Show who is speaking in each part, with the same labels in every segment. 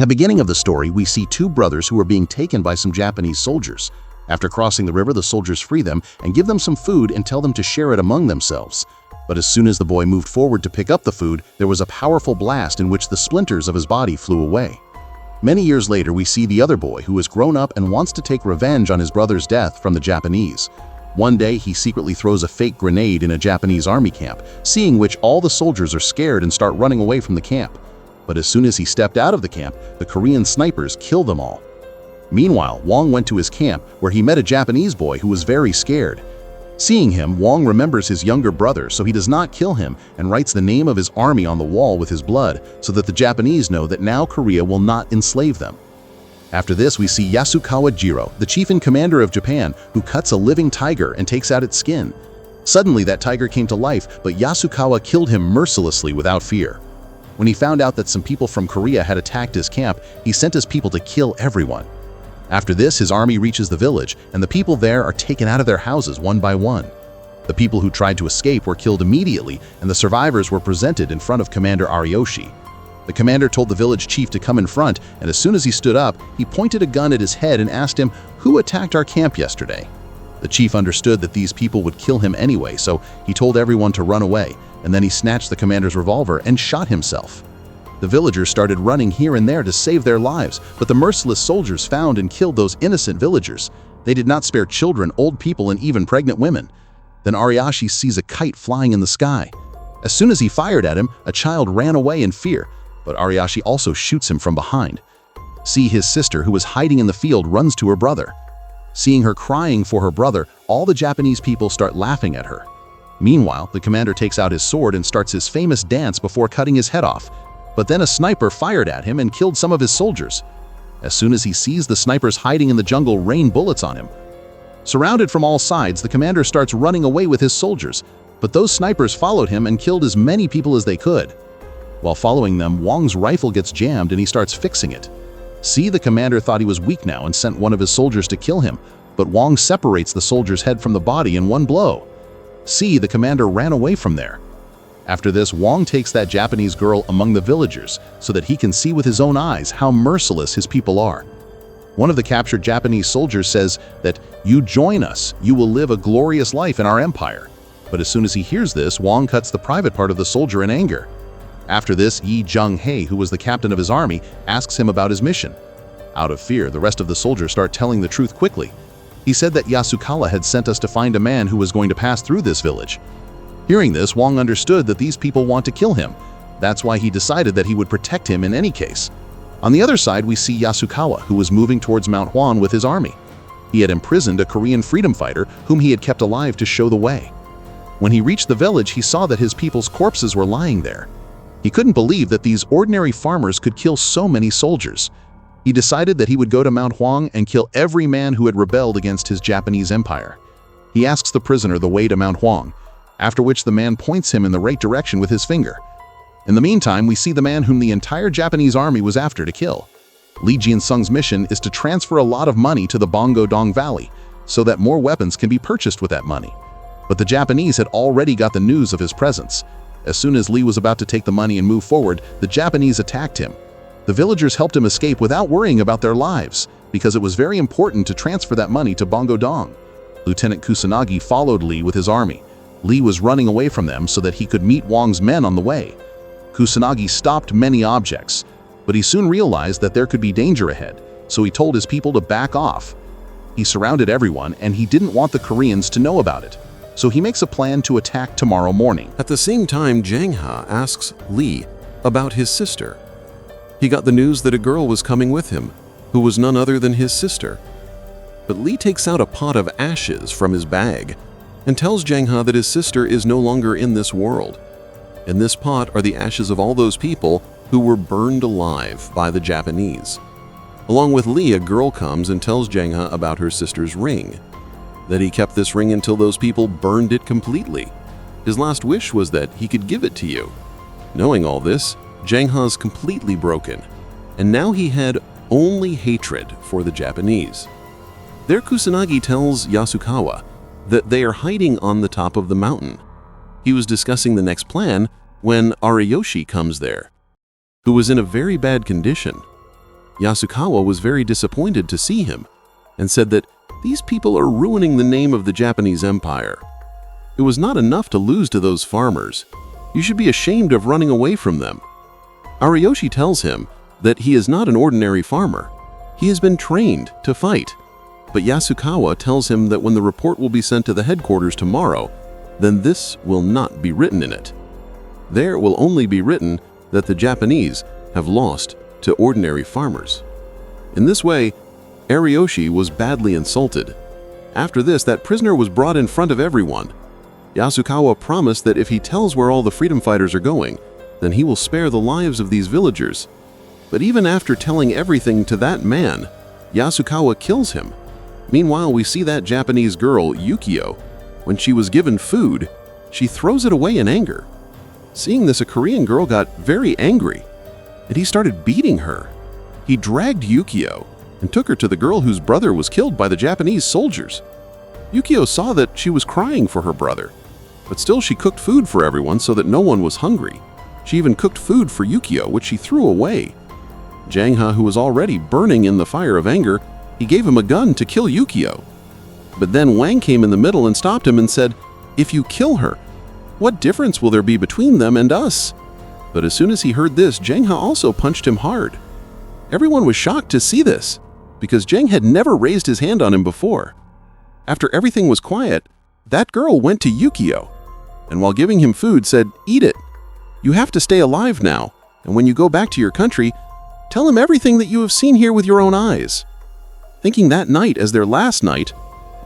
Speaker 1: the beginning of the story, we see two brothers who are being taken by some Japanese soldiers. After crossing the river, the soldiers free them and give them some food and tell them to share it among themselves. But as soon as the boy moved forward to pick up the food, there was a powerful blast in which the splinters of his body flew away. Many years later, we see the other boy who has grown up and wants to take revenge on his brother's death from the Japanese. One day, he secretly throws a fake grenade in a Japanese army camp, seeing which all the soldiers are scared and start running away from the camp. But as soon as he stepped out of the camp, the Korean snipers killed them all. Meanwhile, Hwang went to his camp, where he met a Japanese boy who was very scared. Seeing him, Hwang remembers his younger brother, so he does not kill him and writes the name of his army on the wall with his blood so that the Japanese know that now Korea will not enslave them. After this, we see Yasukawa Jiro, the chief and commander of Japan, who cuts a living tiger and takes out its skin. Suddenly, that tiger came to life, but Yasukawa killed him mercilessly without fear. When he found out that some people from Korea had attacked his camp, he sent his people to kill everyone. After this, his army reaches the village, and the people there are taken out of their houses one by one. The people who tried to escape were killed immediately, and the survivors were presented in front of Commander Ariyoshi. The commander told the village chief to come in front, and as soon as he stood up, he pointed a gun at his head and asked him, "Who attacked our camp yesterday?" The chief understood that these people would kill him anyway, so he told everyone to run away, and then he snatched the commander's revolver and shot himself. The villagers started running here and there to save their lives, but the merciless soldiers found and killed those innocent villagers. They did not spare children, old people, and even pregnant women. Then Ariyoshi sees a kite flying in the sky. As soon as he fired at him, a child ran away in fear, but Ariyoshi also shoots him from behind. See, his sister, who was hiding in the field, runs to her brother. Seeing her crying for her brother, all the Japanese people start laughing at her. Meanwhile, the commander takes out his sword and starts his famous dance before cutting his head off. But then a sniper fired at him and killed some of his soldiers. As soon as he sees the snipers hiding in the jungle rain bullets on him. Surrounded from all sides, the commander starts running away with his soldiers, but those snipers followed him and killed as many people as they could. While following them, Hwang's rifle gets jammed and he starts fixing it. See, the commander thought he was weak now and sent one of his soldiers to kill him, but Hwang separates the soldier's head from the body in one blow. See, the commander ran away from there. After this, Hwang takes that Japanese girl among the villagers so that he can see with his own eyes how merciless his people are. One of the captured Japanese soldiers says that, "You join us, you will live a glorious life in our empire." But as soon as he hears this, Hwang cuts the private part of the soldier in anger. After this, Lee Jang-ha, who was the captain of his army, asks him about his mission. Out of fear, the rest of the soldiers start telling the truth quickly. He said that Yasukawa had sent us to find a man who was going to pass through this village. Hearing this, Hwang understood that these people want to kill him. That's why he decided that he would protect him in any case. On the other side, we see Yasukawa, who was moving towards Mount Hwan with his army. He had imprisoned a Korean freedom fighter whom he had kept alive to show the way. When he reached the village, he saw that his people's corpses were lying there. He couldn't believe that these ordinary farmers could kill so many soldiers. He decided that he would go to Mount Hwang and kill every man who had rebelled against his Japanese empire. He asks the prisoner the way to Mount Hwang, after which the man points him in the right direction with his finger. In the meantime, we see the man whom the entire Japanese army was after to kill. Lee Jin-sung's mission is to transfer a lot of money to the Bongo-dong Valley so that more weapons can be purchased with that money. But the Japanese had already got the news of his presence. As soon as Lee was about to take the money and move forward, the Japanese attacked him. The villagers helped him escape without worrying about their lives, because it was very important to transfer that money to Bongo-dong. Lieutenant Kusanagi followed Lee with his army. Lee was running away from them so that he could meet Hwang's men on the way. Kusanagi stopped many objects, but he soon realized that there could be danger ahead, so he told his people to back off. He surrounded everyone, and he didn't want the Koreans to know about it, so he makes a plan to attack tomorrow morning.
Speaker 2: At the same time, Jang-ha asks Lee about his sister. He got the news that a girl was coming with him, who was none other than his sister. But Lee takes out a pot of ashes from his bag and tells Jang-ha that his sister is no longer in this world. In this pot are the ashes of all those people who were burned alive by the Japanese. Along with Lee, a girl comes and tells Jang-ha about her sister's ring, that he kept this ring until those people burned it completely. His last wish was that he could give it to you. Knowing all this, Jang-ha's completely broken, and now he had only hatred for the Japanese. There, Kusanagi tells Yasukawa that they are hiding on the top of the mountain. He was discussing the next plan when Ariyoshi comes there, who was in a very bad condition. Yasukawa was very disappointed to see him and said that these people are ruining the name of the Japanese Empire. It was not enough to lose to those farmers. You should be ashamed of running away from them. Ariyoshi tells him that he is not an ordinary farmer. He has been trained to fight. But Yasukawa tells him that when the report will be sent to the headquarters tomorrow, then this will not be written in it. There will only be written that the Japanese have lost to ordinary farmers. In this way, Ariyoshi was badly insulted. After this, that prisoner was brought in front of everyone. Yasukawa promised that if he tells where all the freedom fighters are going, then he will spare the lives of these villagers. But even after telling everything to that man, Yasukawa kills him. Meanwhile, we see that Japanese girl, Yukio. When she was given food, she throws it away in anger. Seeing this, a Korean girl got very angry, and he started beating her. He dragged Yukio and took her to the girl whose brother was killed by the Japanese soldiers. Yukio saw that she was crying for her brother, but still she cooked food for everyone so that no one was hungry. She even cooked food for Yukio, which she threw away. Jang-ha, who was already burning in the fire of anger, he gave him a gun to kill Yukio. But then Hwang came in the middle and stopped him and said, "If you kill her, what difference will there be between them and us?" But as soon as he heard this, Jang-ha also punched him hard. Everyone was shocked to see this, because Jang had never raised his hand on him before. After everything was quiet, that girl went to Yukio, and while giving him food said, "Eat it. You have to stay alive now, and when you go back to your country, tell him everything that you have seen here with your own eyes." Thinking that night as their last night,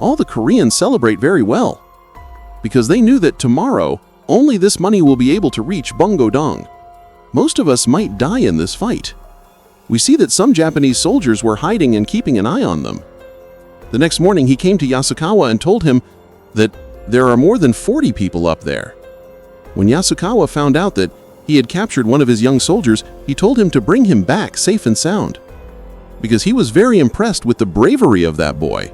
Speaker 2: all the Koreans celebrate very well, because they knew that tomorrow, only this money will be able to reach Bongo-dong. Most of us might die in this fight. We see that some Japanese soldiers were hiding and keeping an eye on them. The next morning, he came to Yasukawa and told him that there are more than 40 people up there. When Yasukawa found out that he had captured one of his young soldiers, he told him to bring him back safe and sound, because he was very impressed with the bravery of that boy.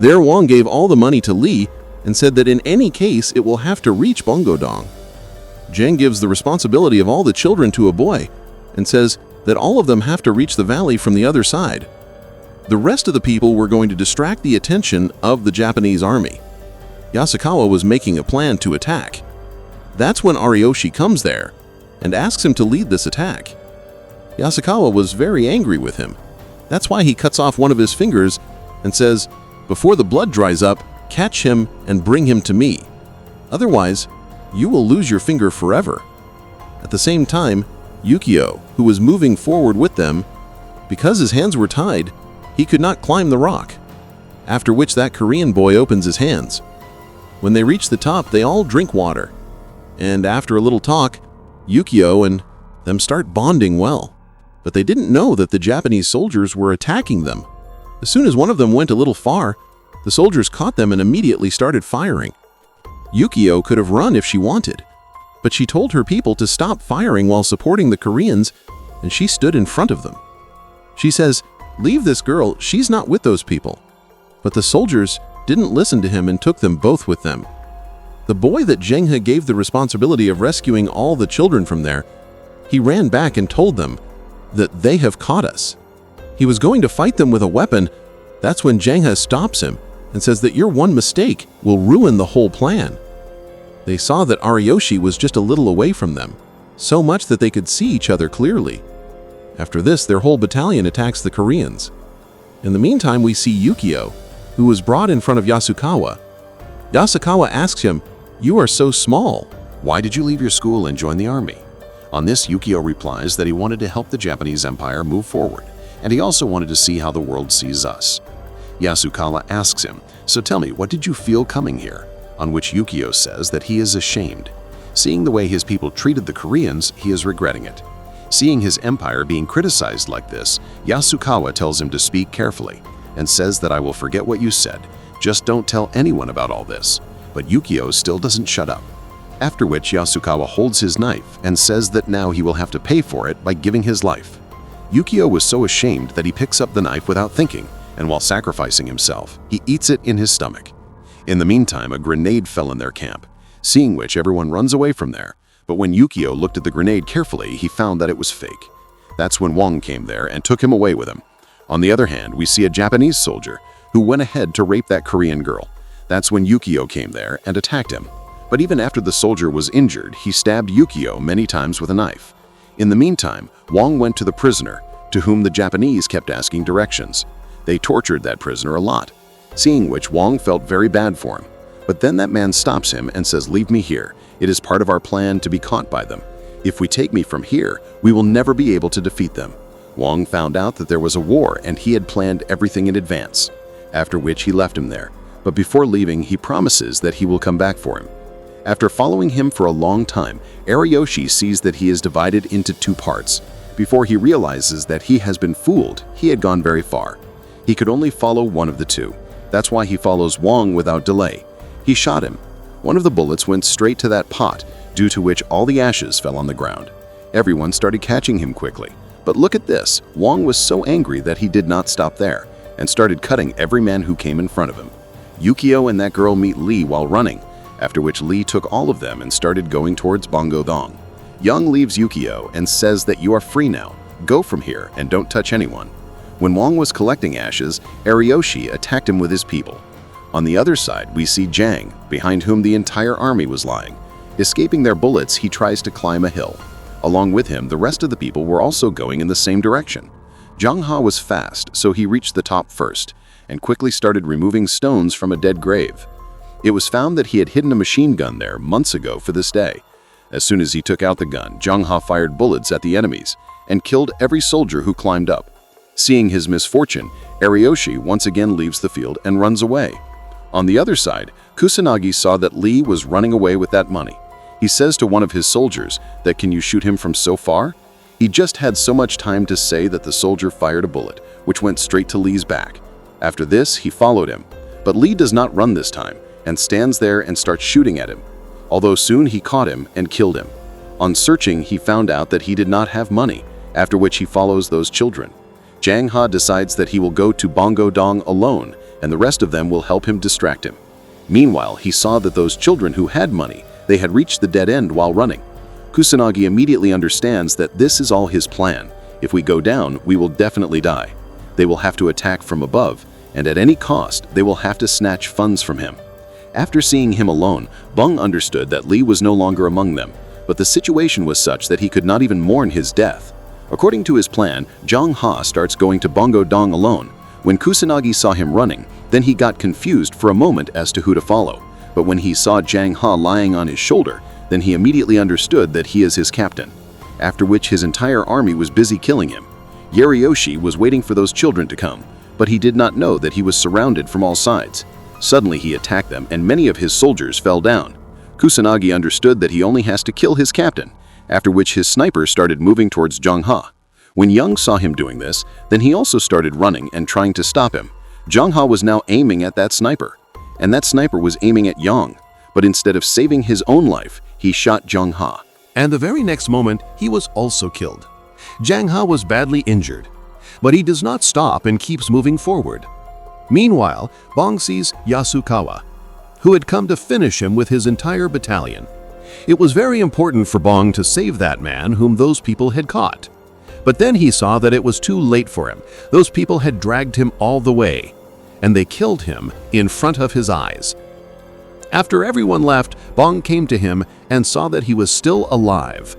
Speaker 2: There, Hwang gave all the money to Lee and said that in any case it will have to reach Bongo-dong. Jang gives the responsibility of all the children to a boy and says that all of them have to reach the valley from the other side. The rest of the people were going to distract the attention of the Japanese army. Yasukawa was making a plan to attack. That's when Ariyoshi comes there and asks him to lead this attack. Yasukawa was very angry with him. That's why he cuts off one of his fingers and says, "Before the blood dries up, catch him and bring him to me. Otherwise, you will lose your finger forever." At the same time, Yukio, who was moving forward with them, because his hands were tied, he could not climb the rock. After which that Korean boy opens his hands. When they reach the top, they all drink water. And after a little talk, Yukio and them start bonding well. But they didn't know that the Japanese soldiers were attacking them. As soon as one of them went a little far, the soldiers caught them and immediately started firing. Yukio could have run if she wanted, but she told her people to stop firing while supporting the Koreans, and she stood in front of them. She says, "Leave this girl, she's not with those people." But the soldiers didn't listen to him and took them both with them. The boy that Jang-ha gave the responsibility of rescuing all the children from there, he ran back and told them that they have caught us. He was going to fight them with a weapon. That's when Jang-ha stops him and says that your one mistake will ruin the whole plan. They saw that Ariyoshi was just a little away from them, so much that they could see each other clearly. After this, their whole battalion attacks the Koreans. In the meantime, we see Yukio, who was brought in front of Yasukawa. Yasukawa asks him, "You are so small.
Speaker 1: Why did you leave your school and join the army?" On this, Yukio replies that he wanted to help the Japanese Empire move forward, and he also wanted to see how the world sees us. Yasukawa asks him, "So tell me, what did you feel coming here?" On which Yukio says that he is ashamed. Seeing the way his people treated the Koreans, he is regretting it. Seeing his empire being criticized like this, Yasukawa tells him to speak carefully and says that I will forget what you said, just don't tell anyone about all this. But Yukio still doesn't shut up. After which Yasukawa holds his knife and says that now he will have to pay for it by giving his life. Yukio was so ashamed that he picks up the knife without thinking, and while sacrificing himself, he eats it in his stomach. In the meantime, a grenade fell in their camp, seeing which everyone runs away from there. But when Yukio looked at the grenade carefully, he found that it was fake. That's when Hwang came there and took him away with him. On the other hand, we see a Japanese soldier who went ahead to rape that Korean girl. That's when Yukio came there and attacked him. But even after the soldier was injured, he stabbed Yukio many times with a knife. In the meantime, Hwang went to the prisoner, to whom the Japanese kept asking directions. They tortured that prisoner a lot, seeing which Hwang felt very bad for him. But then that man stops him and says, "Leave me here. It is part of our plan to be caught by them. If we take me from here, we will never be able to defeat them." Hwang found out that there was a war and he had planned everything in advance, after which he left him there. But before leaving, he promises that he will come back for him. After following him for a long time, Ariyoshi sees that he is divided into two parts. Before he realizes that he has been fooled, he had gone very far. He could only follow one of the two. That's why he follows Hwang without delay. He shot him. One of the bullets went straight to that pot, due to which all the ashes fell on the ground. Everyone started catching him quickly. But look at this, Hwang was so angry that he did not stop there, and started cutting every man who came in front of him. Yukio and that girl meet Lee while running, after which Lee took all of them and started going towards Bongo-dong. Young leaves Yukio and says that you are free now, go from here and don't touch anyone. When Hwang was collecting ashes, Ariyoshi attacked him with his people. On the other side, we see Jang, behind whom the entire army was lying. Escaping their bullets, he tries to climb a hill. Along with him, the rest of the people were also going in the same direction. Jang-ha was fast, so he reached the top first, and quickly started removing stones from a dead grave. It was found that he had hidden a machine gun there months ago for this day. As soon as he took out the gun, Jang-ha fired bullets at the enemies and killed every soldier who climbed up. Seeing his misfortune, Ariyoshi once again leaves the field and runs away. On the other side, Kusanagi saw that Lee was running away with that money. He says to one of his soldiers that, "Can you shoot him from so far?" He just had so much time to say that the soldier fired a bullet, which went straight to Lee's back. After this, he followed him. But Lee does not run this time and stands there and starts shooting at him. Although soon he caught him and killed him. On searching, he found out that he did not have money, after which he follows those children. Jang-ha decides that he will go to Bongo-dong alone, and the rest of them will help him distract him. Meanwhile, he saw that those children who had money, they had reached the dead end while running. Kusanagi immediately understands that this is all his plan. If we go down, we will definitely die. They will have to attack from above, and at any cost, they will have to snatch funds from him. After seeing him alone, Bung understood that Lee was no longer among them, but the situation was such that he could not even mourn his death. According to his plan, Jang-ha starts going to Bongo-dong alone. When Kusanagi saw him running, then he got confused for a moment as to who to follow. But when he saw Jang-ha lying on his shoulder, then he immediately understood that he is his captain. After which his entire army was busy killing him. Ariyoshi was waiting for those children to come, but he did not know that he was surrounded from all sides. Suddenly he attacked them and many of his soldiers fell down. Kusanagi understood that he only has to kill his captain, after which his sniper started moving towards Jang-ha. When Young saw him doing this, then he also started running and trying to stop him. Jang-ha was now aiming at that sniper, and that sniper was aiming at Young, but instead of saving his own life, he shot Jang-ha.
Speaker 2: And the very next moment, he was also killed. Jang-ha was badly injured, but he does not stop and keeps moving forward. Meanwhile, Bong sees Yasukawa, who had come to finish him with his entire battalion. It was very important for Bong to save that man whom those people had caught. But then he saw that it was too late for him. Those people had dragged him all the way, and they killed him in front of his eyes. After everyone left, Bong came to him and saw that he was still alive.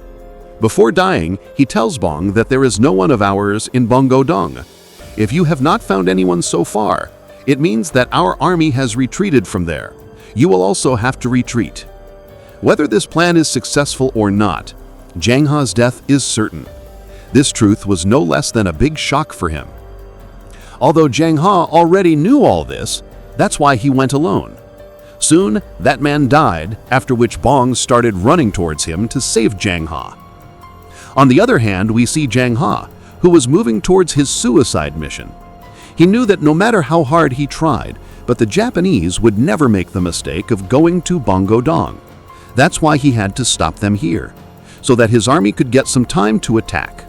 Speaker 2: Before dying, he tells Bong that there is no one of ours in Bongo-dong. If you have not found anyone so far, it means that our army has retreated from there. You will also have to retreat. Whether this plan is successful or not, Jang-ha's death is certain. This truth was no less than a big shock for him. Although Jang-ha already knew all this, that's why he went alone. Soon, that man died, after which Bong started running towards him to save Jang-ha. On the other hand, we see Jang-ha, who was moving towards his suicide mission. He knew that no matter how hard he tried, but the Japanese would never make the mistake of going to Bongo-dong. That's why he had to stop them here, so that his army could get some time to attack.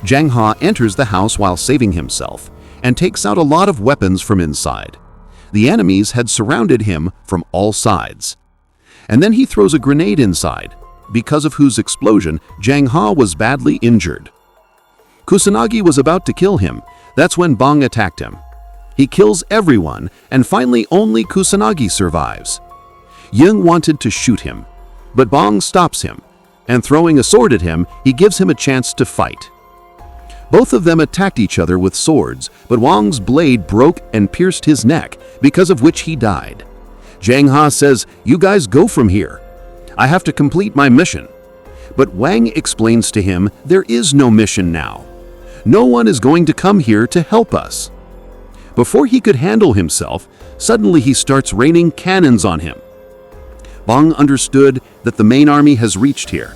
Speaker 2: Jang-ha enters the house while saving himself and takes out a lot of weapons from inside. The enemies had surrounded him from all sides. And then he throws a grenade inside, because of whose explosion Jang-ha was badly injured.
Speaker 3: Kusanagi was about to kill him. That's when Bong attacked him. He kills everyone, and finally only Kusanagi survives. Yung wanted to shoot him, but Bong stops him, and throwing a sword at him, he gives him a chance to fight. Both of them attacked each other with swords, but Hwang's blade broke and pierced his neck, because of which he died. Jang-ha says, "You guys go from here. I have to complete my mission." But Hwang explains to him there is no mission now. No one is going to come here to help us. Before he could handle himself, suddenly he starts raining cannons on him. Bong understood that the main army has reached here.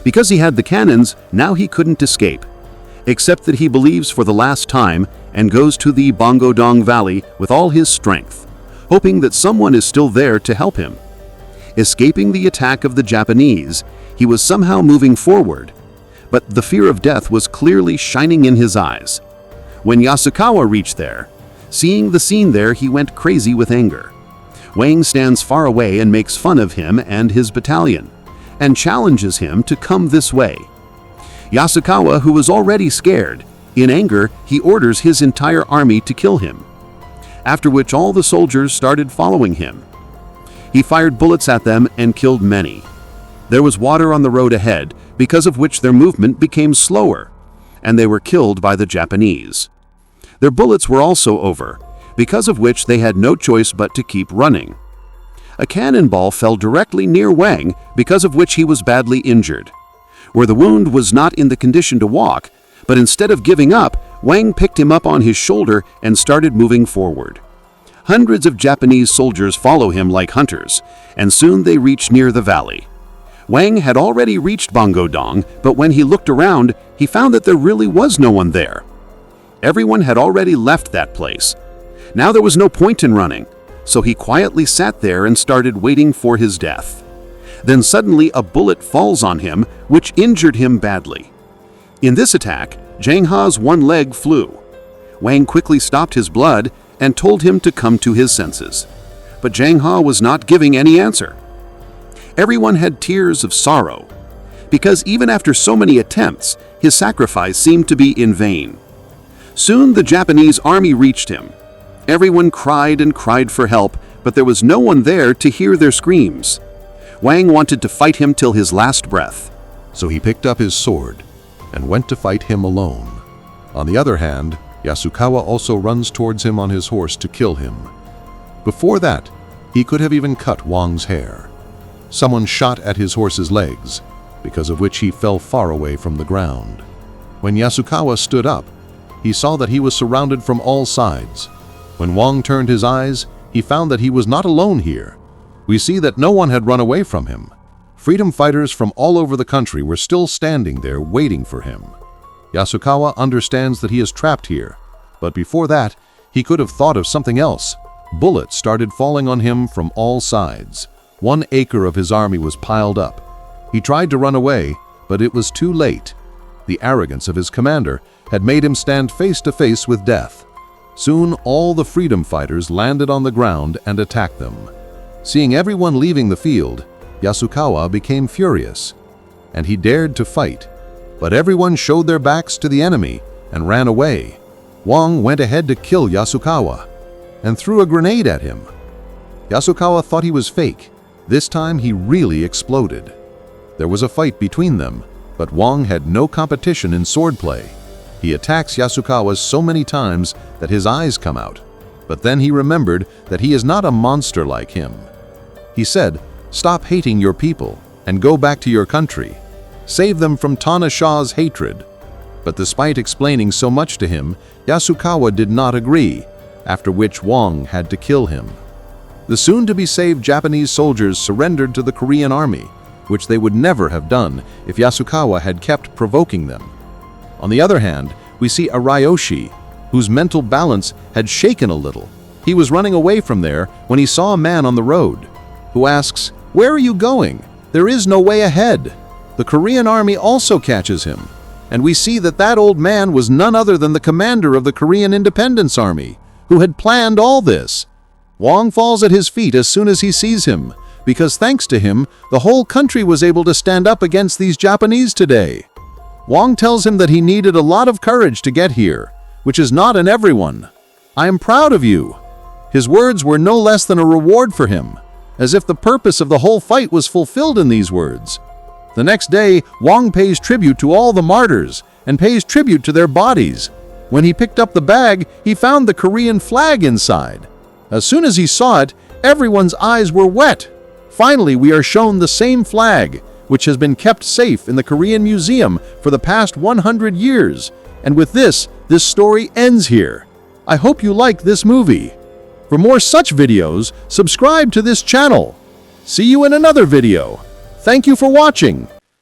Speaker 3: Because he had the cannons, now he couldn't escape, except that he believes for the last time and goes to the Bongo-dong Valley with all his strength, hoping that someone is still there to help him. Escaping the attack of the Japanese, he was somehow moving forward, but the fear of death was clearly shining in his eyes. When Yasukawa reached there, seeing the scene there, he went crazy with anger. Hwang stands far away and makes fun of him and his battalion, and challenges him to come this way. Yasukawa, who was already scared, in anger, he orders his entire army to kill him, after which all the soldiers started following him. He fired bullets at them and killed many. There was water on the road ahead, because of which their movement became slower, and they were killed by the Japanese. Their bullets were also over, because of which they had no choice but to keep running. A cannonball fell directly near Hwang, because of which he was badly injured. Where the wound was not in the condition to walk, but instead of giving up, Hwang picked him up on his shoulder and started moving forward. Hundreds of Japanese soldiers follow him like hunters, and soon they reach near the valley. Hwang had already reached Bongo-dong, but when he looked around, he found that there really was no one there. Everyone had already left that place. Now there was no point in running, so he quietly sat there and started waiting for his death. Then suddenly a bullet falls on him, which injured him badly. In this attack, Jang-ha's one leg flew. Hwang quickly stopped his blood and told him to come to his senses. But Jang-ha was not giving any answer. Everyone had tears of sorrow, because even after so many attempts, his sacrifice seemed to be in vain. Soon the Japanese army reached him. Everyone cried and cried for help, but there was no one there to hear their screams. Hwang wanted to fight him till his last breath.
Speaker 1: So he picked up his sword and went to fight him alone. On the other hand, Yasukawa also runs towards him on his horse to kill him. Before that, he could have even cut Hwang's hair. Someone shot at his horse's legs, because of which he fell far away from the ground. When Yasukawa stood up, he saw that he was surrounded from all sides. When Hwang turned his eyes, he found that he was not alone here. We see that no one had run away from him. Freedom fighters from all over the country were still standing there waiting for him. Yasukawa understands that he is trapped here, but before that, he could have thought of something else. Bullets started falling on him from all sides. 1 acre of his army was piled up. He tried to run away, but it was too late. The arrogance of his commander had made him stand face to face with death. Soon all the freedom fighters landed on the ground and attacked them. Seeing everyone leaving the field, Yasukawa became furious, and he dared to fight. But everyone showed their backs to the enemy and ran away. Hwang went ahead to kill Yasukawa and threw a grenade at him. Yasukawa thought he was fake. This time he really exploded. There was a fight between them, but Hwang had no competition in swordplay. He attacks Yasukawa so many times that his eyes come out. But then he remembered that he is not a monster like him. He said, "Stop hating your people and go back to your country. Save them from Tana Shah's hatred." But despite explaining so much to him, Yasukawa did not agree, after which Hwang had to kill him. The soon-to-be-saved Japanese soldiers surrendered to the Korean army, which they would never have done if Yasukawa had kept provoking them. On the other hand, we see a Ryoshi, whose mental balance had shaken a little. He was running away from there when he saw a man on the road, who asks, "Where are you going? There is no way ahead." The Korean army also catches him, and we see that that old man was none other than the commander of the Korean Independence Army, who had planned all this. Hwang falls at his feet as soon as he sees him, because thanks to him, the whole country was able to stand up against these Japanese today.
Speaker 3: Hwang tells him that he needed a lot of courage to get here, which is not in everyone. I am proud of you. His words were no less than a reward for him, as if the purpose of the whole fight was fulfilled in these words. The next day, Hwang pays tribute to all the martyrs and pays tribute to their bodies. When he picked up the bag, he found the Korean flag inside. As soon as he saw it, everyone's eyes were wet. Finally, we are shown the same flag, which has been kept safe in the Korean Museum for the past 100 years. And with this story ends here. I hope you like this movie. For more such videos, subscribe to this channel. See you in another video. Thank you for watching.